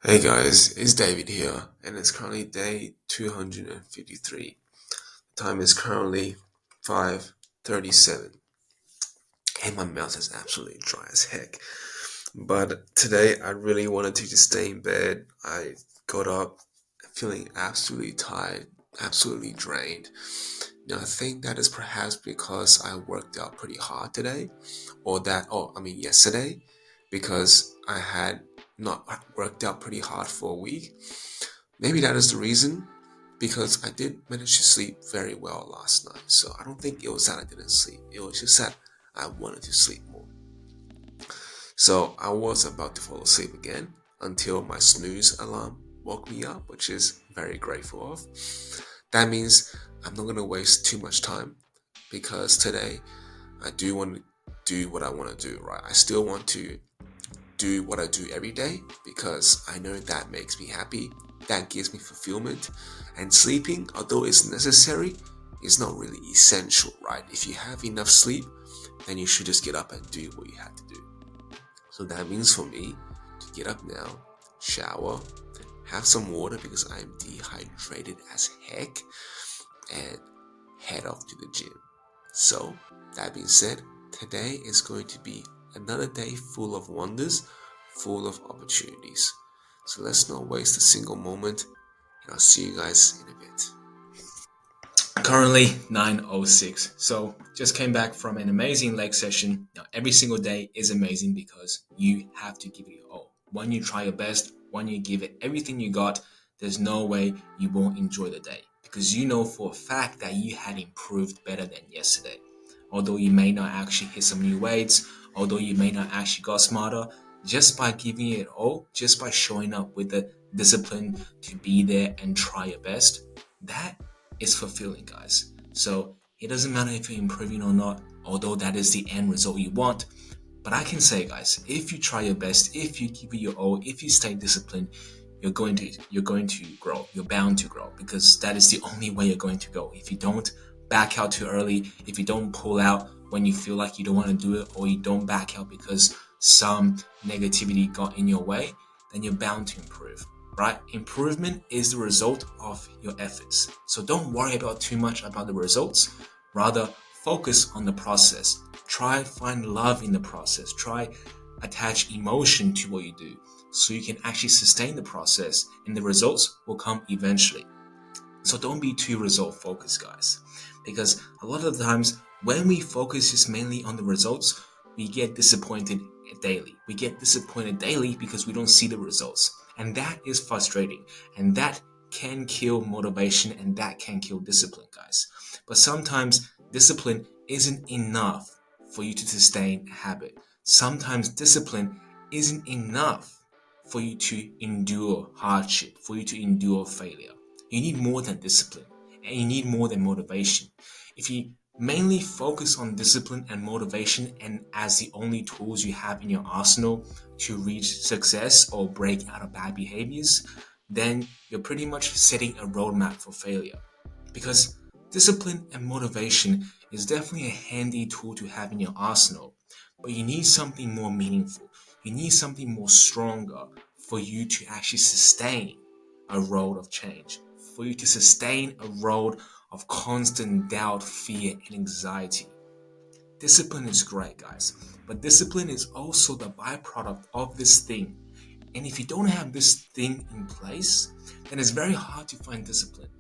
Hey guys, it's David here, and it's currently day 253. The time is currently 5:37, and my mouth is absolutely dry as heck. But today I really wanted to just stay in bed. I got up feeling absolutely tired, absolutely drained. Now I think that is perhaps because I worked out pretty hard today, yesterday, because I had not worked out pretty hard for a week. Maybe that is the reason, because I did manage to sleep very well last night. So I don't think it was that I didn't sleep. It was just that I wanted to sleep more. So I was about to fall asleep again until my snooze alarm woke me up, which is very grateful of. That means I'm not going to waste too much time, because today I do want to do what I want to do, right? I still want to do what I do every day because I know that makes me happy, that gives me fulfillment. And sleeping, although it's necessary, is not really essential, right? If you have enough sleep, then you should just get up and do what you have to do. So that means for me to get up now, shower, have some water because I'm dehydrated as heck, and head off to the gym. So, that being said, today is going to be another day full of wonders, full of opportunities. So let's not waste a single moment, and I'll see you guys in a bit. Currently 9:06. So just came back from an amazing leg session. Now every single day is amazing because you have to give it your all. When you try your best, when you give it everything you got, there's no way you won't enjoy the day because you know for a fact that you had improved better than yesterday. Although you may not actually hit some new weights, although you may not actually got smarter, just by giving it all, just by showing up with the discipline to be there and try your best, that is fulfilling, guys. So it doesn't matter if you're improving or not, although that is the end result you want. But I can say, guys, if you try your best, if you give it your all, if you stay disciplined, you're going to grow. You're bound to grow because that is the only way you're going to go. If you don't back out too early, if you don't pull out when you feel like you don't want to do it, or you don't back out because some negativity got in your way, then you're bound to improve, right? Improvement is the result of your efforts. So don't worry about too much about the results. Rather, focus on the process. Try find love in the process. Try attach emotion to what you do so you can actually sustain the process and the results will come eventually. So don't be too result focused, guys, because a lot of the times when we focus just mainly on the results, we get disappointed daily. We get disappointed daily because we don't see the results, and that is frustrating, and that can kill motivation, and that can kill discipline, guys. But sometimes discipline isn't enough for you to sustain a habit. Sometimes discipline isn't enough for you to endure hardship, for you to endure failure. You need more than discipline, and you need more than motivation. If you mainly focus on discipline and motivation and as the only tools you have in your arsenal to reach success or break out of bad behaviors, then you're pretty much setting a roadmap for failure. Because discipline and motivation is definitely a handy tool to have in your arsenal, but you need something more meaningful. You need something more stronger for you to actually sustain a road of change, for you to sustain a road of constant doubt, fear, and anxiety. Discipline is great, guys, but discipline is also the byproduct of this thing. And if you don't have this thing in place, then it's very hard to find discipline,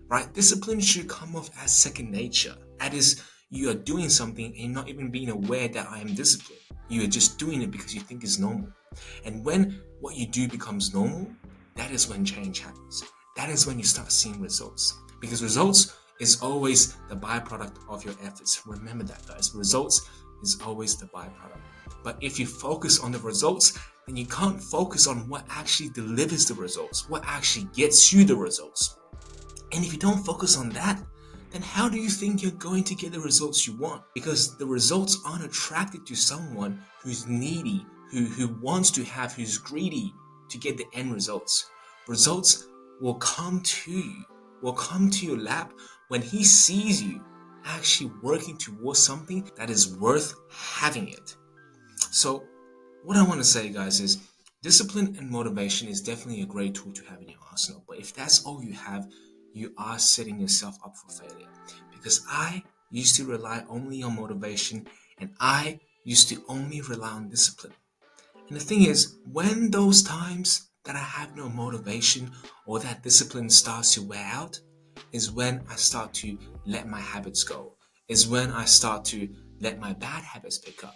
right? Discipline should come off as second nature. That is, you are doing something and you're not even being aware that I am disciplined. You are just doing it because you think it's normal. And when what you do becomes normal, that is when change happens. That is when you start seeing results. Because results is always the byproduct of your efforts. Remember that, guys. Results is always the byproduct. But if you focus on the results, then you can't focus on what actually delivers the results, what actually gets you the results. And if you don't focus on that, then how do you think you're going to get the results you want? Because the results aren't attracted to someone who's needy, who wants to have, who's greedy to get the end results. Results will come to you, will come to your lap when he sees you actually working towards something that is worth having it. So, what I want to say, guys, is Discipline and motivation is definitely a great tool to have in your arsenal, but if that's all you have, you are setting yourself up for failure. Because I used to rely only on motivation, and I used to only rely on discipline. And the thing is, when those times that I have no motivation or that discipline starts to wear out, is when I start to let my habits go, is when I start to let my bad habits pick up.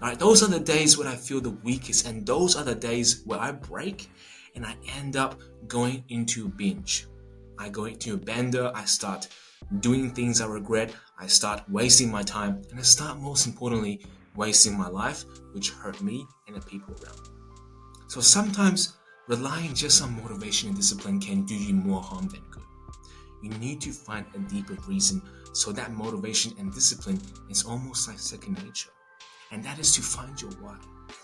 All right, those are the days when I feel the weakest, and those are the days where I break and I end up going into binge. I go into a bender, I start doing things I regret, I start wasting my time, and I start, most importantly, wasting my life, which hurt me and the people around me. So sometimes relying just on motivation and discipline can do you more harm than good. You need to find a deeper reason, so that motivation and discipline is almost like second nature. And that is to find your why.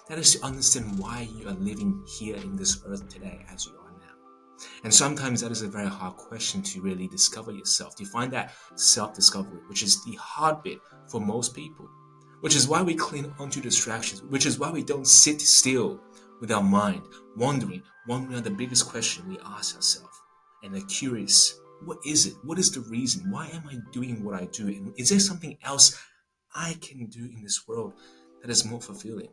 That is to understand why you are living here in this earth today as you are now. And sometimes that is a very hard question to really discover yourself, to find that self-discovery, which is the hard bit for most people, which is why we cling onto distractions, which is why we don't sit still with our mind, wondering the biggest question we ask ourselves, and are curious, what is it? What is the reason? Why am I doing what I do? And is there something else I can do in this world that is more fulfilling?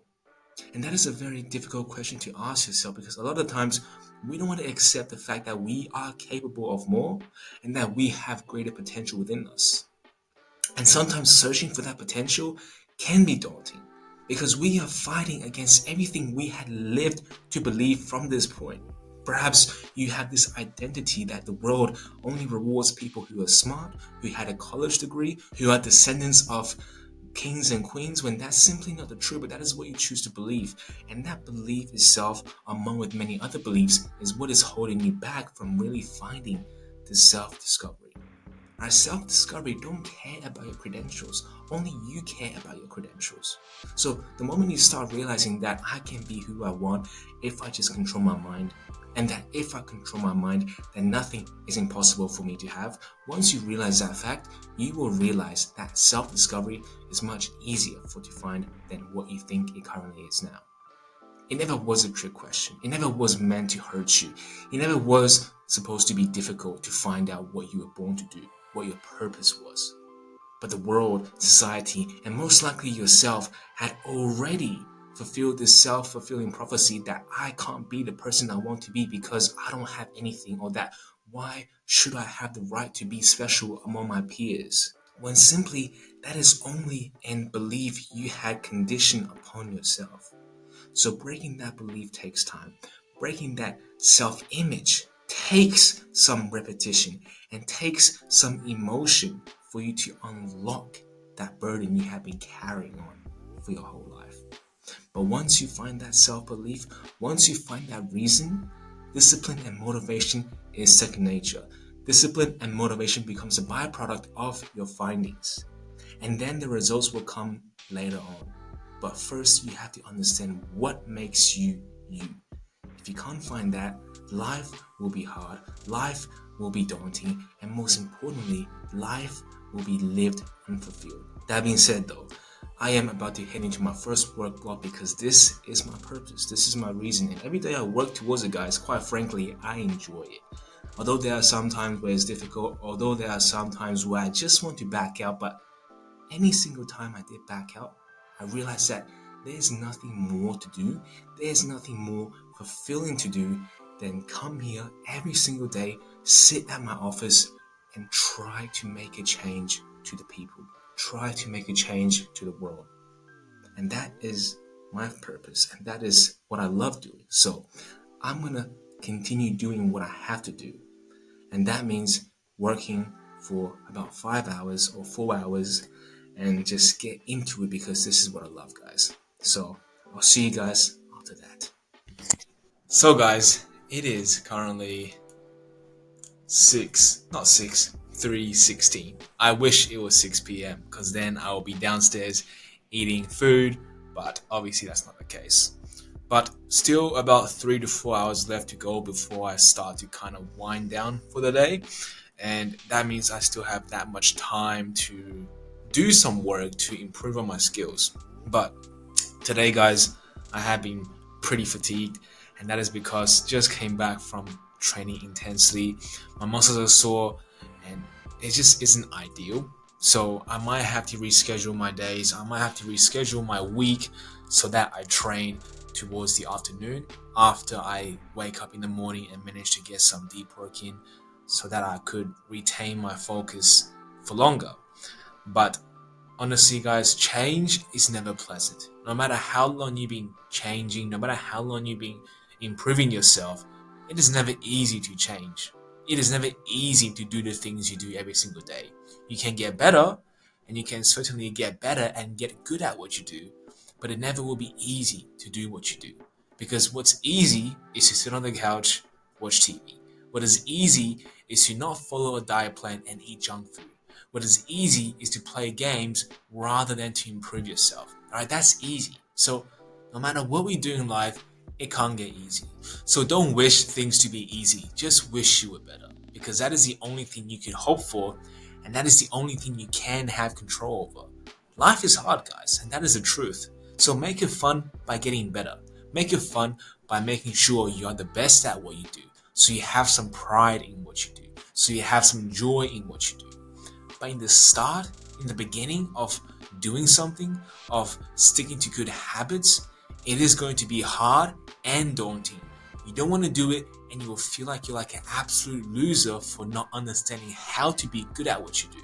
And that is a very difficult question to ask yourself, because a lot of times we don't want to accept the fact that we are capable of more and that we have greater potential within us. And sometimes searching for that potential can be daunting, because we are fighting against everything we had lived to believe from this point. Perhaps you have this identity that the world only rewards people who are smart, who had a college degree, who are descendants of kings and queens, when that's simply not the truth, but that is what you choose to believe. And that belief itself, among with many other beliefs, is what is holding you back from really finding this self-discovery. Our self-discovery don't care about your credentials. Only you care about your credentials. So the moment you start realizing that I can be who I want if I just control my mind, and that if I control my mind, then nothing is impossible for me to have. Once you realize that fact, you will realize that self-discovery is much easier to find than what you think it currently is now. It never was a trick question. It never was meant to hurt you. It never was supposed to be difficult to find out what you were born to do, what your purpose was. But the world, society, and most likely yourself had already fulfilled this self-fulfilling prophecy that I can't be the person I want to be because I don't have anything, or that why should I have the right to be special among my peers? When simply that is only a belief you had conditioned upon yourself. So breaking that belief takes time. Breaking that self-image takes some repetition and takes some emotion for you to unlock that burden you have been carrying on for your whole life. But once you find that self-belief, once you find that reason, discipline and motivation is second nature. Discipline and motivation becomes a byproduct of your findings. And then the results will come later on. But first, you have to understand what makes you you. If you can't find that, life will be hard, life will be daunting, and most importantly, life will be lived unfulfilled. That being said though, I am about to head into my first work block, because this is my purpose, this is my reason, and every day I work towards it, guys. Quite frankly, I enjoy it. Although there are some times where it's difficult, although there are some times where I just want to back out, but any single time I did back out, I realized that there's nothing more to do, there's nothing more fulfilling to do than come here every single day, sit at my office, and try to make a change to the people, try to make a change to the world. And that is my purpose, and that is what I love doing. So I'm gonna continue doing what I have to do, and that means working for about 5 hours or 4 hours and just get into it, because this is what I love, guys. So I'll see you guys after that. So guys, it is currently 3:16. I wish it was 6 p.m. because then I will be downstairs eating food, but obviously that's not the case. But still about 3 to 4 hours left to go before I start to kind of wind down for the day. And that means I still have that much time to do some work to improve on my skills. But today, guys, I have been pretty fatigued, and that is because just came back from training intensely. My muscles are sore, and it just isn't ideal. So I might have to reschedule my days. I might have to reschedule my week so that I train towards the afternoon after I wake up in the morning and manage to get some deep work in so that I could retain my focus for longer. But honestly, guys, change is never pleasant. No matter how long you've been changing, no matter how long you've been improving yourself, it is never easy to change. It is never easy to do the things you do every single day. You can get better, and you can certainly get better and get good at what you do, but it never will be easy to do what you do. Because what's easy is to sit on the couch, watch TV. What is easy is to not follow a diet plan and eat junk food. What is easy is to play games rather than to improve yourself. Alright, that's easy. So no matter what we do in life, it can't get easy. So don't wish things to be easy. Just wish you were better. Because that is the only thing you can hope for, and that is the only thing you can have control over. Life is hard, guys, and that is the truth. So make it fun by getting better. Make it fun by making sure you are the best at what you do. So you have some pride in what you do. So you have some joy in what you do. But in the start, in the beginning of doing something, of sticking to good habits, it is going to be hard and daunting. You don't want to do it, and you will feel like you're like an absolute loser for not understanding how to be good at what you do.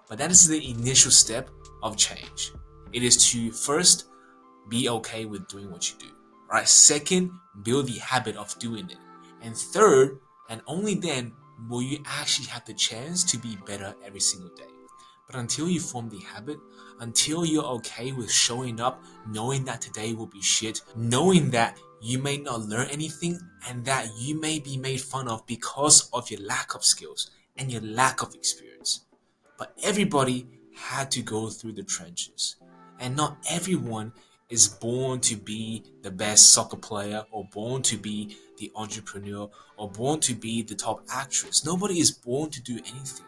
But that is the initial step of change. It is to first be okay with doing what you do. Right? Second, build the habit of doing it. And third, and only then will you actually have the chance to be better every single day. But until you form the habit, until you're okay with showing up, knowing that today will be shit, knowing that you may not learn anything and that you may be made fun of because of your lack of skills and your lack of experience. But everybody had to go through the trenches. And not everyone is born to be the best soccer player or born to be the entrepreneur or born to be the top actress. Nobody is born to do anything.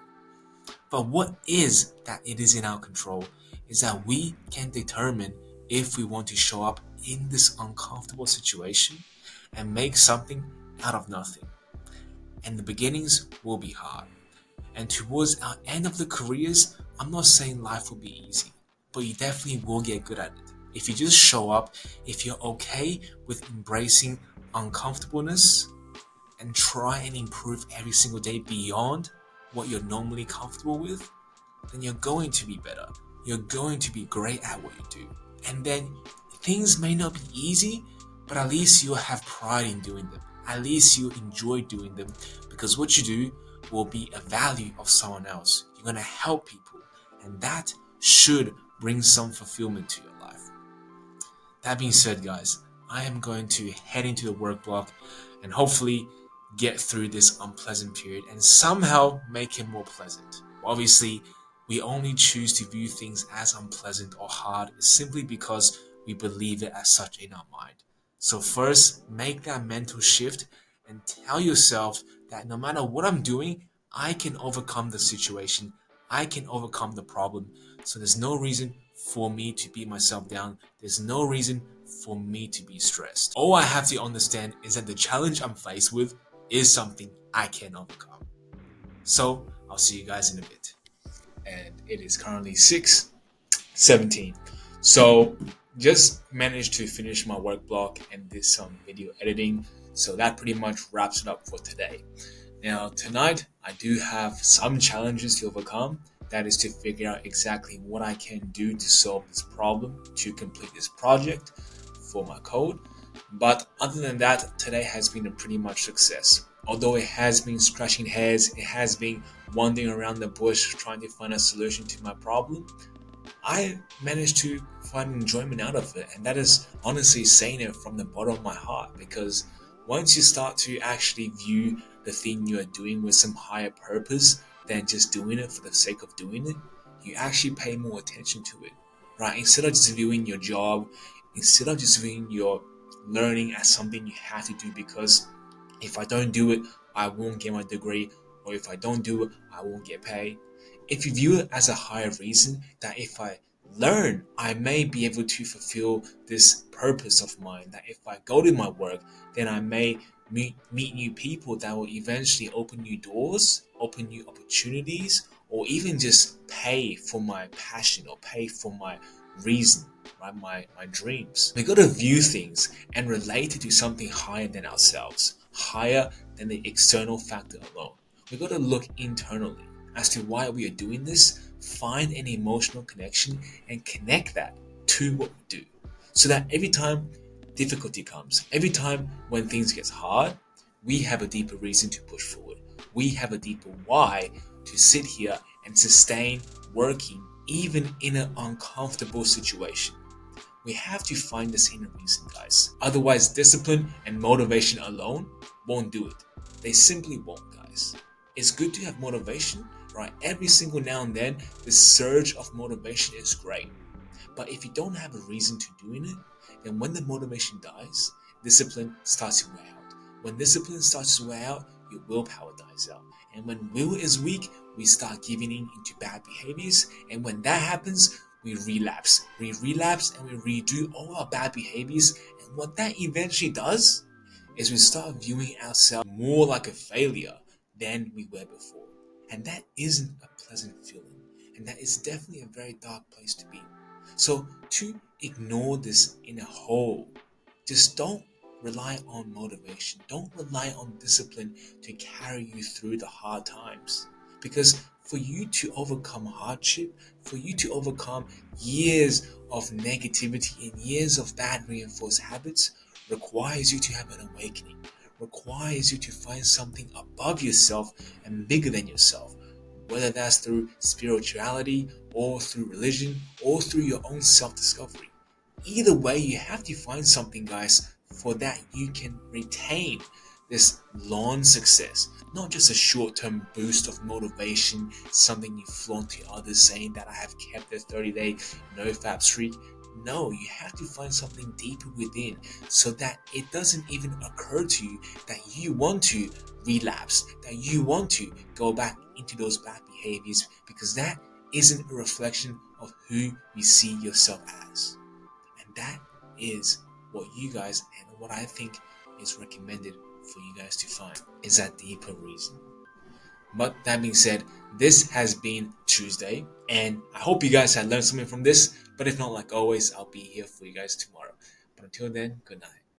But what is that it is in our control is that we can determine if we want to show up in this uncomfortable situation and make something out of nothing. And the beginnings will be hard. And towards our end of the careers, I'm not saying life will be easy, but you definitely will get good at it. If you just show up, if you're okay with embracing uncomfortableness and try and improve every single day beyond what you're normally comfortable with, then you're going to be better. You're going to be great at what you do. And then things may not be easy, but at least you'll have pride in doing them. At least you enjoy doing them because what you do will be a value of someone else. You're going to help people, and that should bring some fulfillment to your life. That being said, guys, I am going to head into the work block and hopefully get through this unpleasant period and somehow make it more pleasant. Obviously, we only choose to view things as unpleasant or hard simply because we believe it as such in our mind. So first, make that mental shift and tell yourself that no matter what I'm doing, I can overcome the situation. I can overcome the problem. So there's no reason for me to beat myself down. There's no reason for me to be stressed. All I have to understand is that the challenge I'm faced with is something I can overcome. So I'll see you guys in a bit. And it is currently 6:17. So just managed to finish my work block and did some video editing. So that pretty much wraps it up for today. Now tonight I do have some challenges to overcome. That is to figure out exactly what I can do to solve this problem, to complete this project for my code. But other than that, today has been a pretty much success. Although it has been scratching heads, it has been wandering around the bush trying to find a solution to my problem, I managed to find enjoyment out of it. And that is honestly saying it from the bottom of my heart, because once you start to actually view the thing you are doing with some higher purpose than just doing it for the sake of doing it, you actually pay more attention to it, right? Instead of just viewing your job, instead of just viewing your learning as something you have to do because if I don't do it, I won't get my degree, or if I don't do it, I won't get paid. If you view it as a higher reason, that if I learn. I may be able to fulfill this purpose of mine, that if I go to my work, then I may meet new people that will eventually open new doors, open new opportunities, or even just pay for my passion or pay for my reason, right? My dreams. We got to view things and relate it to something higher than ourselves, higher than the external factor alone. We got to look internally as to why we are doing this, find an emotional connection, and connect that to what we do. So that every time difficulty comes, every time when things get hard, we have a deeper reason to push forward. We have a deeper why to sit here and sustain working even in an uncomfortable situation. We have to find this inner reason, guys. Otherwise, discipline and motivation alone won't do it. They simply won't, guys. It's good to have motivation, right? Every single now and then, this surge of motivation is great. But if you don't have a reason to doing it, then when the motivation dies, discipline starts to wear out. When discipline starts to wear out, your willpower dies out. And when will is weak, we start giving in into bad behaviors. And when that happens, we relapse. We relapse and we redo all our bad behaviors. And what that eventually does is we start viewing ourselves more like a failure than we were before. And that isn't a pleasant feeling. And that is definitely a very dark place to be. So to ignore this in a whole, just don't rely on motivation. Don't rely on discipline to carry you through the hard times. Because for you to overcome hardship, for you to overcome years of negativity and years of bad reinforced habits, requires you to have an awakening, requires you to find something above yourself and bigger than yourself, whether that's through spirituality or through religion or through your own self-discovery. Either way, you have to find something, guys, for that you can retain this long success, not just a short-term boost of motivation, something you flaunt to others saying that I have kept a 30-day no-fap streak. No, you have to find something deeper within so that it doesn't even occur to you that you want to relapse, that you want to go back into those bad behaviors, because that isn't a reflection of who you see yourself as. And that is what you guys, and what I think is recommended for you guys to find, is that deeper reason. But that being said, this has been Tuesday, and I hope you guys had learned something from this. But if not, like always, I'll be here for you guys tomorrow. But until then, good night.